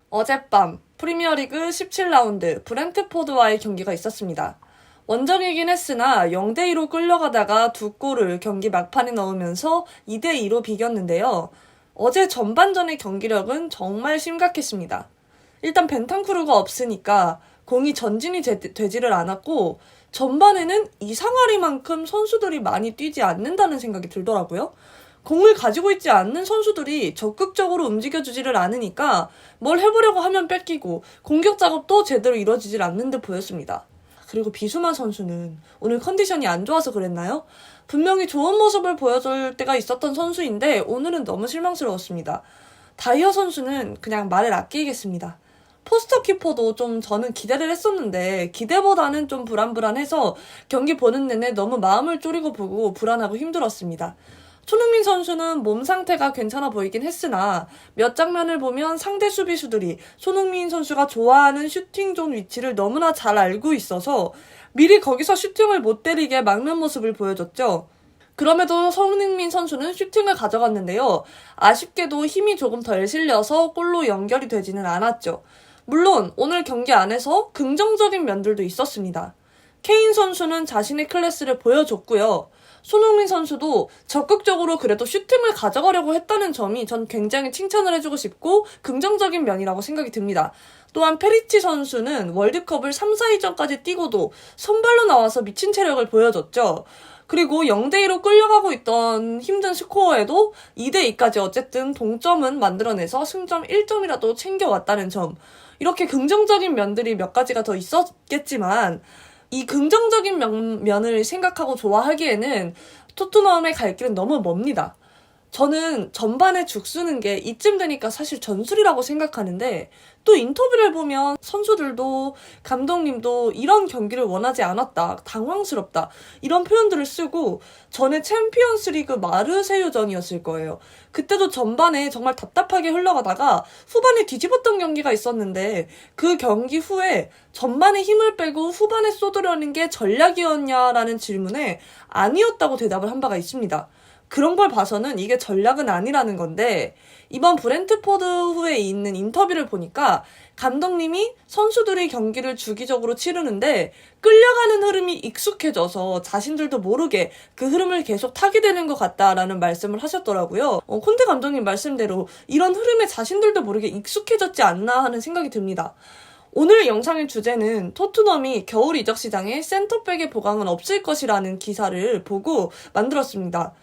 어젯밤 프리미어리그 17라운드 브렌트포드와의 경기가 있었습니다. 원정이긴 했으나 0대2로 끌려가다가 두 골을 경기 막판에 넣으면서 2대2로 비겼는데요. 어제 전반전의 경기력은 정말 심각했습니다. 일단 벤탄쿠르가 없으니까 공이 전진이 되지를 않았고 전반에는 이상하리만큼 선수들이 많이 뛰지 않는다는 생각이 들더라고요. 공을 가지고 있지 않는 선수들이 적극적으로 움직여주지를 않으니까 뭘 해보려고 하면 뺏기고 공격 작업도 제대로 이루어지질 않는 듯 보였습니다. 그리고 비수마 선수는 오늘 컨디션이 안 좋아서 그랬나요? 분명히 좋은 모습을 보여줄 때가 있었던 선수인데 오늘은 너무 실망스러웠습니다. 다이어 선수는 그냥 말을 아끼겠습니다. 포스터 키퍼도 좀 저는 기대를 했었는데 기대보다는 좀 불안해서 경기 보는 내내 너무 마음을 졸이고 보고 불안하고 힘들었습니다. 손흥민 선수는 몸 상태가 괜찮아 보이긴 했으나 몇 장면을 보면 상대 수비수들이 손흥민 선수가 좋아하는 슈팅 존 위치를 너무나 잘 알고 있어서 미리 거기서 슈팅을 못 때리게 막는 모습을 보여줬죠. 그럼에도 손흥민 선수는 슈팅을 가져갔는데요. 아쉽게도 힘이 조금 덜 실려서 골로 연결이 되지는 않았죠. 물론 오늘 경기 안에서 긍정적인 면들도 있었습니다. 케인 선수는 자신의 클래스를 보여줬고요. 손흥민 선수도 적극적으로 그래도 슈팅을 가져가려고 했다는 점이 전 굉장히 칭찬을 해주고 싶고 긍정적인 면이라고 생각이 듭니다. 또한 페리치 선수는 월드컵을 3, 4위전까지 뛰고도 선발로 나와서 미친 체력을 보여줬죠. 그리고 0대2로 끌려가고 있던 힘든 스코어에도 2대2까지 어쨌든 동점은 만들어내서 승점 1점이라도 챙겨왔다는 점. 이렇게 긍정적인 면들이 몇 가지가 더 있었겠지만 이 긍정적인 면을 생각하고 좋아하기에는 토트넘의 갈 길은 너무 멉니다. 저는 전반에 죽쓰는 게 이쯤 되니까 사실 전술이라고 생각하는데 또 인터뷰를 보면 선수들도 감독님도 이런 경기를 원하지 않았다, 당황스럽다 이런 표현들을 쓰고 전에 챔피언스리그 마르세유전이었을 거예요. 그때도 전반에 정말 답답하게 흘러가다가 후반에 뒤집었던 경기가 있었는데 그 경기 후에 전반에 힘을 빼고 후반에 쏟으려는 게 전략이었냐라는 질문에 아니었다고 대답을 한 바가 있습니다. 그런 걸 봐서는 이게 전략은 아니라는 건데 이번 브렌트포드 후에 있는 인터뷰를 보니까 감독님이 선수들이 경기를 주기적으로 치르는데 끌려가는 흐름이 익숙해져서 자신들도 모르게 그 흐름을 계속 타게 되는 것 같다라는 말씀을 하셨더라고요. 콘테 감독님 말씀대로 이런 흐름에 자신들도 모르게 익숙해졌지 않나 하는 생각이 듭니다. 오늘 영상의 주제는 토트넘이 겨울 이적 시장에 센터백의 보강은 없을 것이라는 기사를 보고 만들었습니다.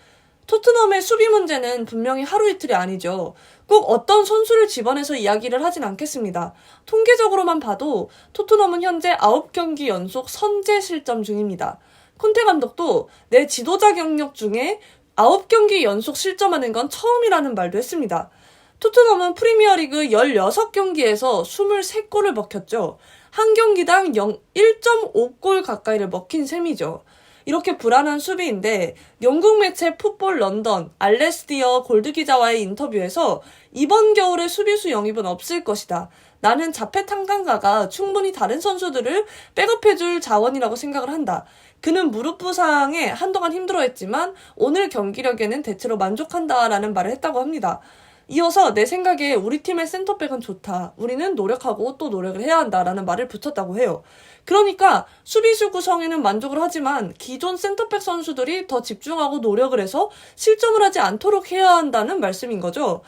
토트넘의 수비 문제는 분명히 하루 이틀이 아니죠. 꼭 어떤 선수를 집어내서 이야기를 하진 않겠습니다. 통계적으로만 봐도 토트넘은 현재 9경기 연속 선제 실점 중입니다. 콘테 감독도 내 지도자 경력 중에 9경기 연속 실점하는 건 처음이라는 말도 했습니다. 토트넘은 프리미어리그 16경기에서 23골을 먹혔죠. 한 경기당 1.5골 가까이를 먹힌 셈이죠. 이렇게 불안한 수비인데 영국 매체 풋볼 런던 알레스디어 골드 기자와의 인터뷰에서 이번 겨울에 수비수 영입은 없을 것이다. 나는 자폐 탄강가가 충분히 다른 선수들을 백업해줄 자원이라고 생각을 한다. 그는 무릎 부상에 한동안 힘들어했지만 오늘 경기력에는 대체로 만족한다라는 말을 했다고 합니다. 이어서 내 생각에 우리 팀의 센터백은 좋다. 우리는 노력하고 또 노력을 해야 한다라는 말을 붙였다고 해요. 그러니까 수비수 구성에는 만족을 하지만 기존 센터백 선수들이 더 집중하고 노력을 해서 실점을 하지 않도록 해야 한다는 말씀인 거죠.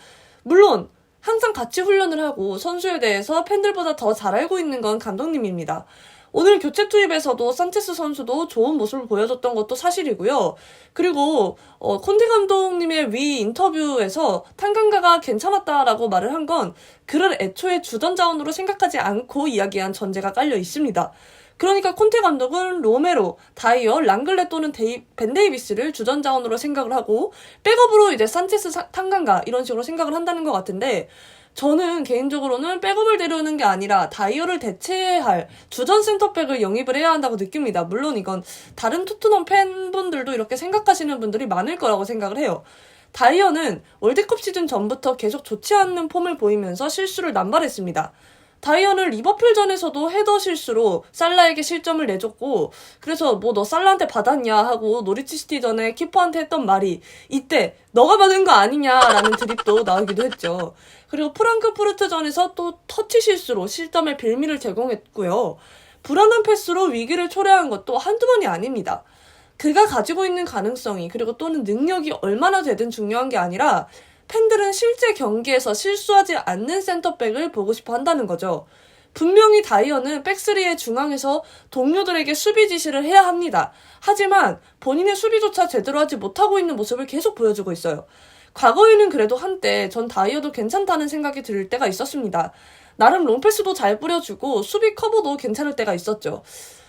물론 항상 같이 훈련을 하고 선수에 대해서 팬들보다 더 잘 알고 있는 건 감독님입니다. 오늘 교체 투입에서도 산체스 선수도 좋은 모습을 보여줬던 것도 사실이고요. 그리고 콘테 감독님의 위 인터뷰에서 탄강가가 괜찮았다라고 말을 한 건 그를 애초에 주전 자원으로 생각하지 않고 이야기한 전제가 깔려 있습니다. 그러니까 콘테 감독은 로메로, 다이어, 랑글레 또는 벤 데이비스를 주전 자원으로 생각을 하고 백업으로 이제 산체스, 탄강가 이런 식으로 생각을 한다는 것 같은데 저는 개인적으로는 백업을 데려오는 게 아니라 다이어를 대체할 주전 센터백을 영입을 해야 한다고 느낍니다. 물론 이건 다른 토트넘 팬분들도 이렇게 생각하시는 분들이 많을 거라고 생각을 해요. 다이어는 월드컵 시즌 전부터 계속 좋지 않는 폼을 보이면서 실수를 남발했습니다. 다이어는 리버풀전에서도 헤더 실수로 살라에게 실점을 내줬고, 그래서 뭐 너 살라한테 받았냐 하고 노리치 시티전에 키퍼한테 했던 말이 이때 너가 받은 거 아니냐라는 드립도 나오기도 했죠. 그리고 프랑크푸르트전에서 또 터치 실수로 실점의 빌미를 제공했고요. 불안한 패스로 위기를 초래한 것도 한두 번이 아닙니다. 그가 가지고 있는 가능성이 그리고 또는 능력이 얼마나 되든 중요한 게 아니라 팬들은 실제 경기에서 실수하지 않는 센터백을 보고 싶어 한다는 거죠. 분명히 다이어는 백스리의 중앙에서 동료들에게 수비 지시를 해야 합니다. 하지만 본인의 수비조차 제대로 하지 못하고 있는 모습을 계속 보여주고 있어요. 과거에는 그래도 한때 전 다이어도 괜찮다는 생각이 들 때가 있었습니다. 나름 롱패스도 잘 뿌려주고 수비 커버도 괜찮을 때가 있었죠.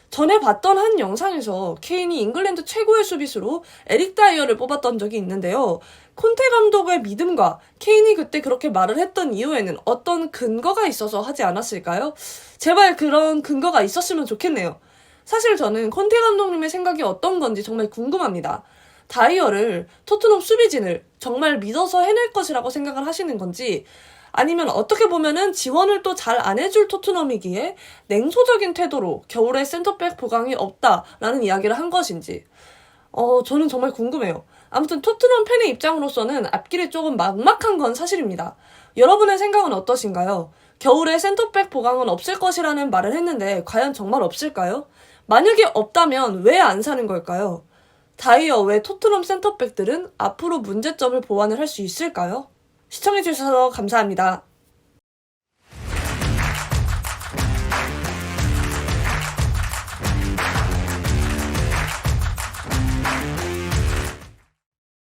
전에 봤던 한 영상에서 케인이 잉글랜드 최고의 수비수로 에릭 다이어를 뽑았던 적이 있는데요. 콘테 감독의 믿음과 케인이 그때 그렇게 말을 했던 이유에는 어떤 근거가 있어서 하지 않았을까요? 제발 그런 근거가 있었으면 좋겠네요. 사실 저는 콘테 감독님의 생각이 어떤 건지 정말 궁금합니다. 다이어를 토트넘 수비진을 정말 믿어서 해낼 것이라고 생각을 하시는 건지, 아니면 어떻게 보면은 지원을 또 잘 안 해줄 토트넘이기에 냉소적인 태도로 겨울에 센터백 보강이 없다라는 이야기를 한 것인지 저는 정말 궁금해요. 아무튼 토트넘 팬의 입장으로서는 앞길이 조금 막막한 건 사실입니다. 여러분의 생각은 어떠신가요? 겨울에 센터백 보강은 없을 것이라는 말을 했는데 과연 정말 없을까요? 만약에 없다면 왜 안 사는 걸까요? 다이어 외 토트넘 센터백들은 앞으로 문제점을 보완을 할 수 있을까요? 시청해주셔서 감사합니다.